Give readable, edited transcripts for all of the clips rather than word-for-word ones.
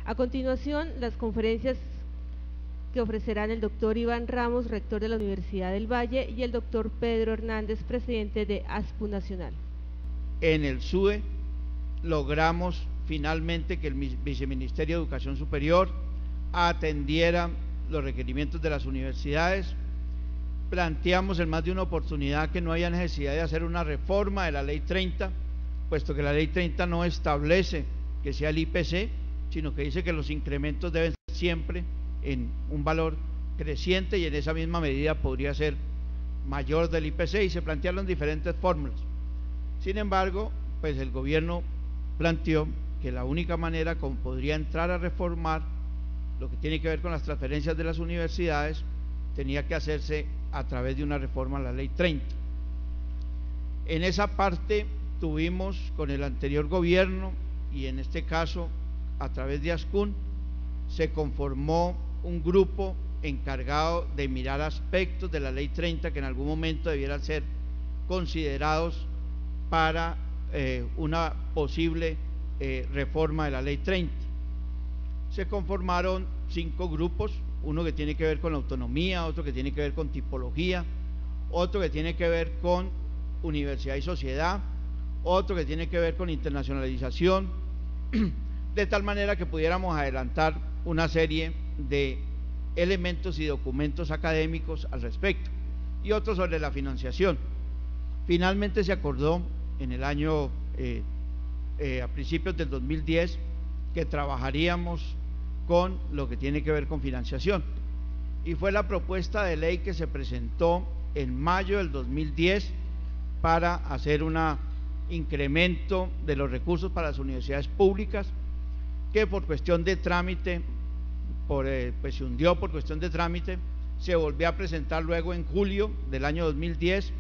A continuación, las conferencias que ofrecerán el doctor Iván Ramos, rector de la Universidad del Valle, y el doctor Pedro Hernández, presidente de ASPU Nacional. En el SUE logramos finalmente que el Viceministerio de Educación Superior atendiera los requerimientos de las universidades. Planteamos en más de una oportunidad que no haya necesidad de hacer una reforma de la Ley 30, puesto que la Ley 30 no establece que sea el IPC, sino que dice que los incrementos deben ser siempre en un valor creciente y en esa misma medida podría ser mayor del IPC, y se plantearon diferentes fórmulas. Sin embargo, pues el gobierno planteó que la única manera como podría entrar a reformar lo que tiene que ver con las transferencias de las universidades tenía que hacerse a través de una reforma a la Ley 30. En esa parte tuvimos con el anterior gobierno, y en este caso a través de ASCUN, se conformó un grupo encargado de mirar aspectos de la Ley 30 que en algún momento debieran ser considerados para una posible reforma de la Ley 30. Se conformaron 5 grupos, uno que tiene que ver con la autonomía, otro que tiene que ver con tipología, otro que tiene que ver con universidad y sociedad, otro que tiene que ver con internacionalización, de tal manera que pudiéramos adelantar una serie de elementos y documentos académicos al respecto, y otros sobre la financiación. Finalmente se acordó en el año, a principios del 2010, que trabajaríamos con lo que tiene que ver con financiación, y fue la propuesta de ley que se presentó en mayo del 2010 para hacer un incremento de los recursos para las universidades públicas, que por cuestión de trámite, pues se hundió por cuestión de trámite, se volvió a presentar luego en julio del año 2010,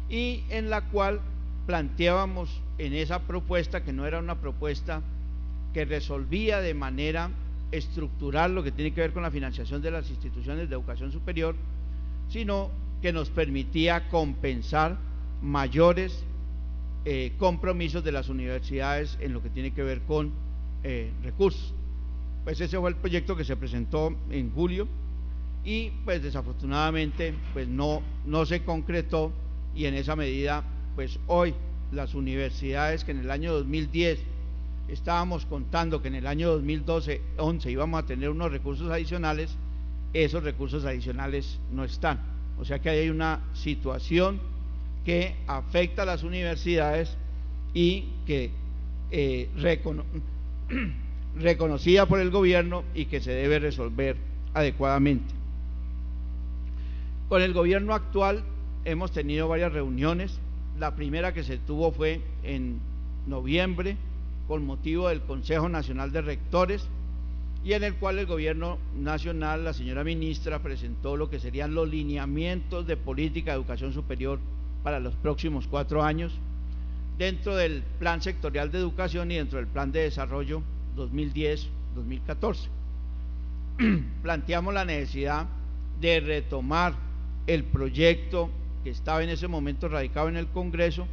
y en la cual planteábamos en esa propuesta, que no era una propuesta que resolvía de manera estructural lo que tiene que ver con la financiación de las instituciones de educación superior, sino que nos permitía compensar mayores compromisos de las universidades en lo que tiene que ver con recursos. Pues ese fue el proyecto que se presentó en julio, y pues desafortunadamente pues no se concretó, y en esa medida pues hoy las universidades que en el año 2010 estábamos contando que en el año 2011 íbamos a tener unos recursos adicionales, esos recursos adicionales no están. O sea que hay una situación que afecta a las universidades y que reconocida por el gobierno y que se debe resolver adecuadamente. Con el gobierno actual hemos tenido varias reuniones. La primera que se tuvo fue en noviembre con motivo del Consejo Nacional de Rectores, y en el cual el gobierno nacional, la señora ministra, presentó lo que serían los lineamientos de política de educación superior para los próximos 4 años, dentro del Plan Sectorial de Educación y dentro del Plan de Desarrollo 2010-2014. Planteamos la necesidad de retomar el proyecto que estaba en ese momento radicado en el Congreso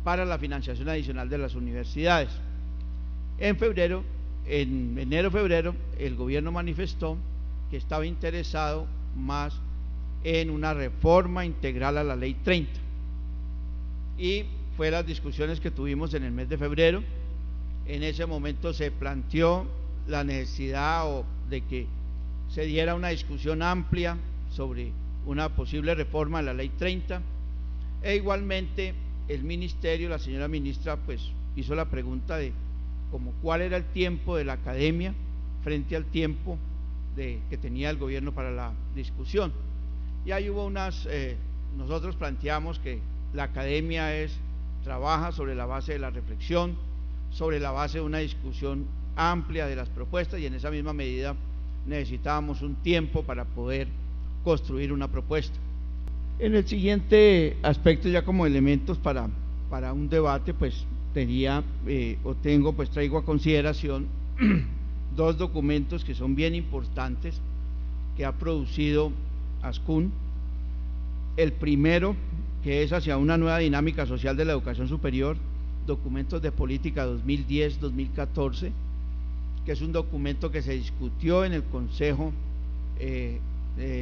para la financiación adicional de las universidades. En enero-febrero, el gobierno manifestó que estaba interesado más en una reforma integral a la Ley 30, y fue las discusiones que tuvimos en el mes de febrero. En ese momento se planteó la necesidad de que se diera una discusión amplia sobre una posible reforma de la Ley 30, e igualmente el ministerio, la señora ministra, pues hizo la pregunta de como cuál era el tiempo de la academia frente al tiempo que tenía el gobierno para la discusión. Y ahí hubo nosotros planteamos que la academia trabaja sobre la base de la reflexión, sobre la base de una discusión amplia de las propuestas, y en esa misma medida necesitábamos un tiempo para poder construir una propuesta. En el siguiente aspecto, ya como elementos para un debate, pues traigo a consideración 2 documentos que son bien importantes que ha producido ASCUN. El primero, que es hacia una nueva dinámica social de la educación superior, documentos de política 2010-2014, que es un documento que se discutió en el Consejo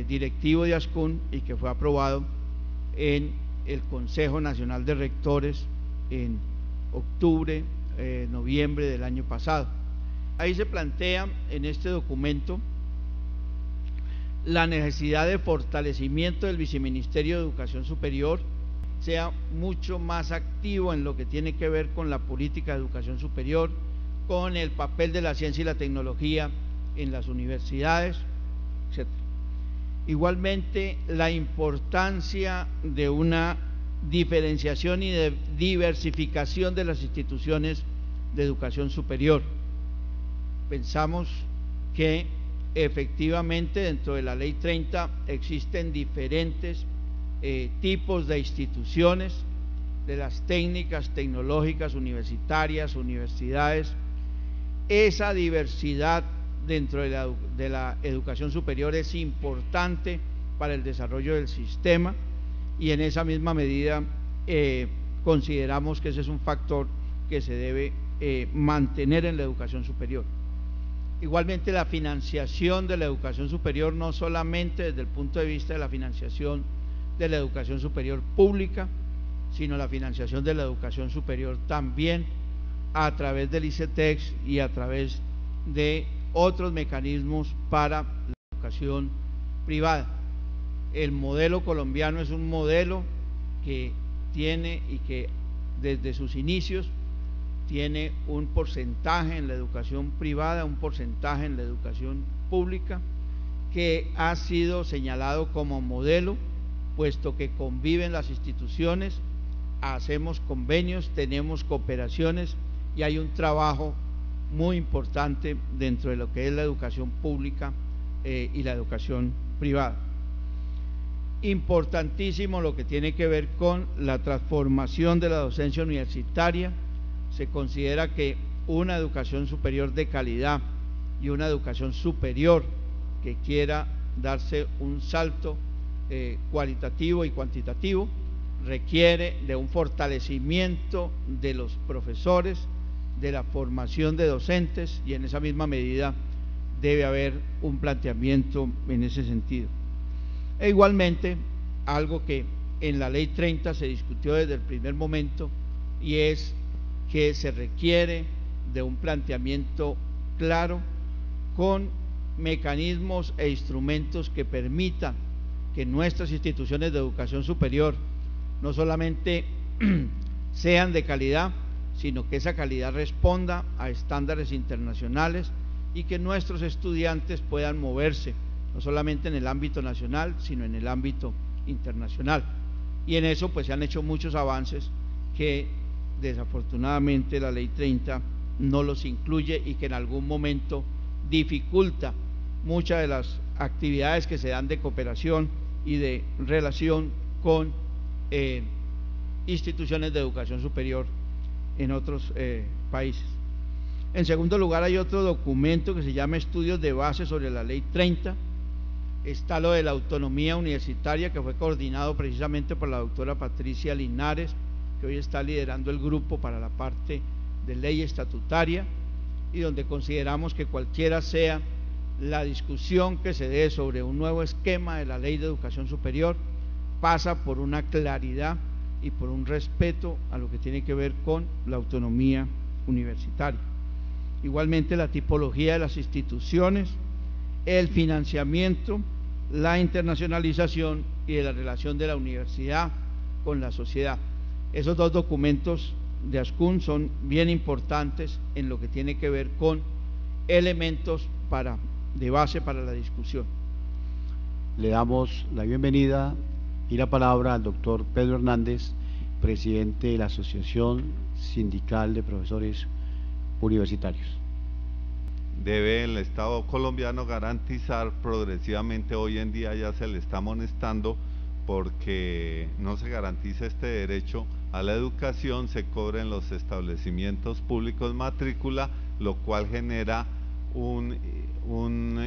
Directivo de ASCUN y que fue aprobado en el Consejo Nacional de Rectores en octubre, noviembre del año pasado. Ahí se plantea en este documento la necesidad de fortalecimiento del Viceministerio de Educación Superior, sea mucho más activo en lo que tiene que ver con la política de educación superior, con el papel de la ciencia y la tecnología en las universidades, etc. Igualmente, la importancia de una diferenciación y de diversificación de las instituciones de educación superior. Pensamos que efectivamente dentro de la Ley 30 existen diferentes tipos de instituciones, de las técnicas, tecnológicas, universitarias, universidades. Esa diversidad dentro de la educación superior es importante para el desarrollo del sistema y en esa misma medida consideramos que ese es un factor que se debe mantener en la educación superior. Igualmente, la financiación de la educación superior, no solamente desde el punto de vista de la financiación de la educación superior pública, sino la financiación de la educación superior también a través del ICETEX y a través de otros mecanismos para la educación privada. El modelo colombiano es un modelo que tiene y que desde sus inicios tiene un porcentaje en la educación privada, un porcentaje en la educación pública, que ha sido señalado como modelo, puesto que conviven las instituciones, hacemos convenios, tenemos cooperaciones y hay un trabajo muy importante dentro de lo que es la educación pública y la educación privada. Importantísimo lo que tiene que ver con la transformación de la docencia universitaria. Se considera que una educación superior de calidad y una educación superior que quiera darse un salto cualitativo y cuantitativo requiere de un fortalecimiento de los profesores, de la formación de docentes, y en esa misma medida debe haber un planteamiento en ese sentido. E igualmente, algo que en la Ley 30 se discutió desde el primer momento, y es que se requiere de un planteamiento claro con mecanismos e instrumentos que permitan que nuestras instituciones de educación superior no solamente sean de calidad, sino que esa calidad responda a estándares internacionales y que nuestros estudiantes puedan moverse no solamente en el ámbito nacional, sino en el ámbito internacional. Y en eso pues se han hecho muchos avances que desafortunadamente la Ley 30 no los incluye y que en algún momento dificulta muchas de las actividades que se dan de cooperación y de relación con instituciones de educación superior en otros países. En segundo lugar, hay otro documento que se llama Estudios de Base sobre la Ley 30. Está lo de la autonomía universitaria, que fue coordinado precisamente por la doctora Patricia Linares, que hoy está liderando el grupo para la parte de ley estatutaria, y donde consideramos que cualquiera sea la discusión que se dé sobre un nuevo esquema de la Ley de Educación Superior, pasa por una claridad y por un respeto a lo que tiene que ver con la autonomía universitaria. Igualmente, la tipología de las instituciones, el financiamiento, la internacionalización y de la relación de la universidad con la sociedad. Esos dos documentos de ASCUN son bien importantes en lo que tiene que ver con elementos de base para la discusión. Le damos la bienvenida y la palabra al doctor Pedro Hernández, presidente de la Asociación Sindical de Profesores Universitarios. Debe el Estado colombiano garantizar progresivamente, hoy en día ya se le está amonestando porque no se garantiza este derecho a la educación, se cobra en los establecimientos públicos matrícula, lo cual genera un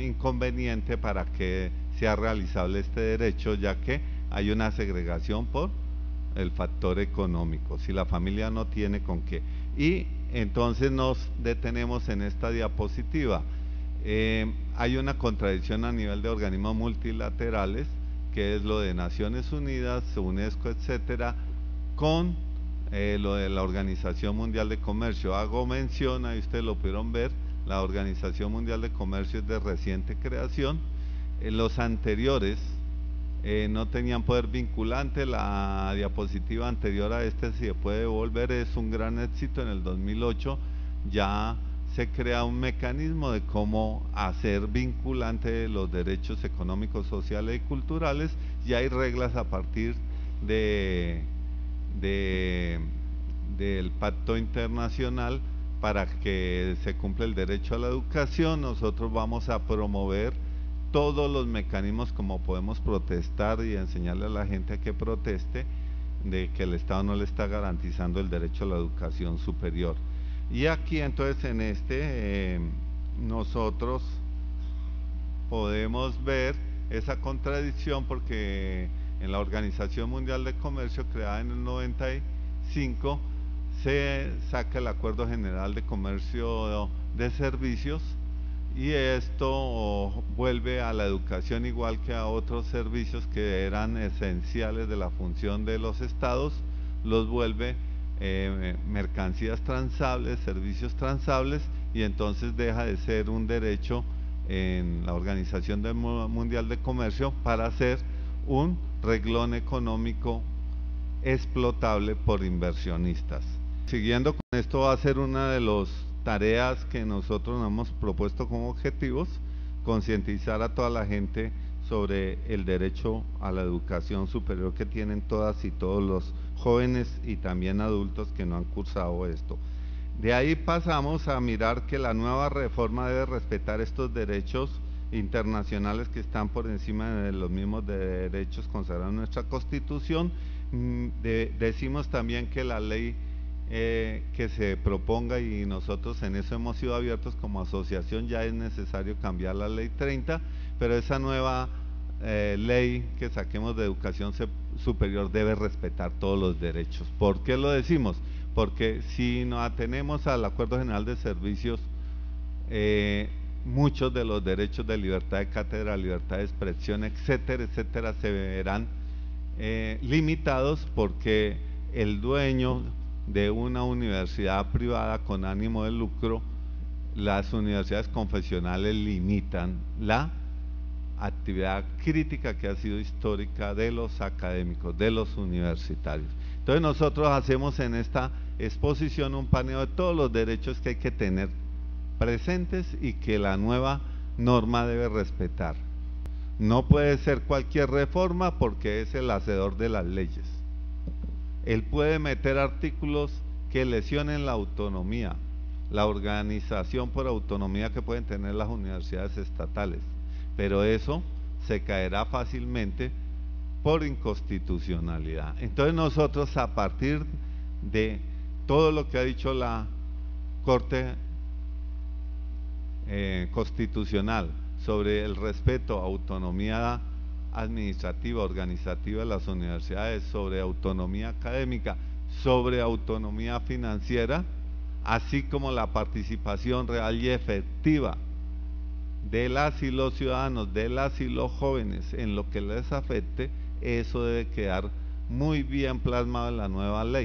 inconveniente para que sea realizable este derecho, ya que hay una segregación por el factor económico, si la familia no tiene con qué. Y entonces nos detenemos en esta diapositiva. Hay una contradicción a nivel de organismos multilaterales, que es lo de Naciones Unidas, UNESCO, etcétera, con lo de la Organización Mundial de Comercio. Hago mención, ahí ustedes lo pudieron ver, la Organización Mundial de Comercio es de reciente creación. Los anteriores no tenían poder vinculante. La diapositiva anterior a este, si se puede volver, es un gran éxito. En el 2008 ya se crea un mecanismo de cómo hacer vinculante los derechos económicos, sociales y culturales, y hay reglas a partir del Pacto Internacional para que se cumpla el derecho a la educación. Nosotros vamos a promover todos los mecanismos como podemos protestar y enseñarle a la gente a que proteste de que el Estado no le está garantizando el derecho a la educación superior. Y aquí entonces en nosotros podemos ver esa contradicción, porque en la Organización Mundial de Comercio, creada en el 95, se saca el Acuerdo General de Comercio de Servicios, y esto vuelve a la educación igual que a otros servicios que eran esenciales de la función de los estados, los vuelve mercancías transables, servicios transables, y entonces deja de ser un derecho en la Organización Mundial de Comercio para ser un reglón económico explotable por inversionistas. Siguiendo con esto, va a ser una de las tareas que nosotros nos hemos propuesto como objetivos: concientizar a toda la gente sobre el derecho a la educación superior que tienen todas y todos los jóvenes y también adultos que no han cursado esto. De ahí pasamos a mirar que la nueva reforma debe respetar estos derechos internacionales que están por encima de los mismos derechos consagrados en nuestra Constitución. Decimos también que la ley que se proponga, y nosotros en eso hemos sido abiertos como asociación, ya es necesario cambiar la ley 30, pero esa nueva ley que saquemos de educación superior debe respetar todos los derechos. ¿Por qué lo decimos? Porque si nos atenemos al Acuerdo General de Servicios, muchos de los derechos de libertad de cátedra, libertad de expresión, etcétera, etcétera, se verán limitados, porque el dueño de una universidad privada con ánimo de lucro, las universidades confesionales limitan la actividad crítica que ha sido histórica de los académicos, de los universitarios. Entonces nosotros hacemos en esta exposición un paneo de todos los derechos que hay que tener presentes y que la nueva norma debe respetar. No puede ser cualquier reforma, porque es el hacedor de las leyes. Él puede meter artículos que lesionen la autonomía, la organización por autonomía que pueden tener las universidades estatales, pero eso se caerá fácilmente por inconstitucionalidad. Entonces nosotros, a partir de todo lo que ha dicho la Corte Constitucional sobre el respeto a autonomía administrativa, organizativa de las universidades, sobre autonomía académica, sobre autonomía financiera, así como la participación real y efectiva de las y los ciudadanos, de las y los jóvenes en lo que les afecte, eso debe quedar muy bien plasmado en la nueva ley.